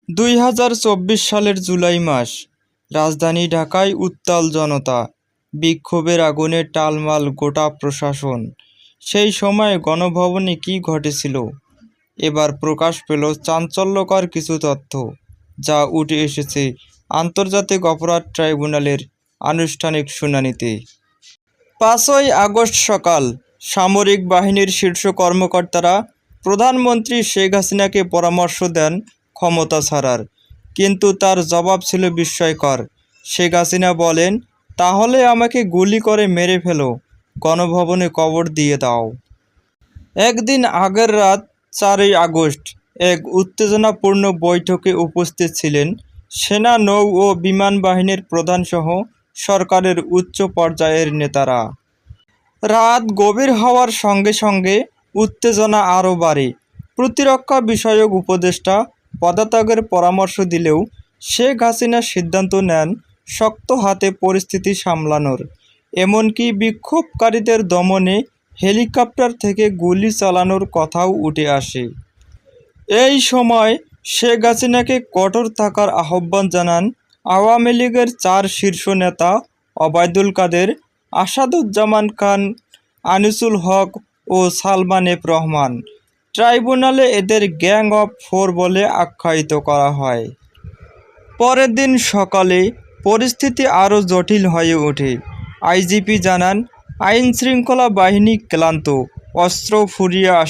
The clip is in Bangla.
2024 সালের জুলাই মাস। রাজধানী ঢাকায় উত্তাল জনতা, বিক্ষোভের আগুনে টালমাল গোটা প্রশাসন। সেই সময় গণভবনে কি ঘটেছিল? এবার প্রকাশ পেল চাঞ্চল্যকর কিছু তথ্য, যা উঠে এসেছে আন্তর্জাতিক অপরাধ ট্রাইব্যুনালের আনুষ্ঠানিক শুনানিতে। 5ই আগস্ট সকাল, সামরিক বাহিনীর শীর্ষ কর্মকর্তারা প্রধানমন্ত্রী শেখ হাসিনাকে পরামর্শ দেন ক্ষমতা ছাড়ার, কিন্তু তার জবাব ছিল বিস্ময়কর। শেখ হাসিনা বলেন, তাহলে আমাকে গুলি করে মেরে ফেলো, গণভবনে কবর দিয়ে দাও। একদিন আগের রাত 4ই আগস্ট এক উত্তেজনাপূর্ণ বৈঠকে উপস্থিত ছিলেন সেনা, নৌ ও বিমান বাহিনীর প্রধানসহ সরকারের উচ্চ পর্যায়ের নেতারা। রাত গভীর হওয়ার সঙ্গে সঙ্গে উত্তেজনা আরও বাড়ে। প্রতিরক্ষা বিষয়ক উপদেষ্টা পদত্যাগের পরামর্শ দিলেও শেখ হাসিনা সিদ্ধান্ত নেন শক্ত হাতে পরিস্থিতি সামলানোর। এমনকি বিক্ষোভকারীদের দমনে হেলিকপ্টার থেকে গুলি চালানোর কথাও উঠে আসে। এই সময় শেখ হাসিনাকে কঠোর থাকার আহ্বান জানান আওয়ামী লীগের 4 শীর্ষ নেতা ওবায়দুল কাদের, আসাদুজ্জামান খান, আনিসুল হক ও সালমান এফ রহমান। ট্রাইব্যুনালে এদের গ্যাং অফ 4 বলে আখ্যায়িত করা হয়। পরের দিন সকালে পরিস্থিতি আরও জটিল হয়ে ওঠে। আইজিপি জানান, আইনশৃঙ্খলা বাহিনী ক্লান্ত, অস্ত্র ফুরিয়ে আসে।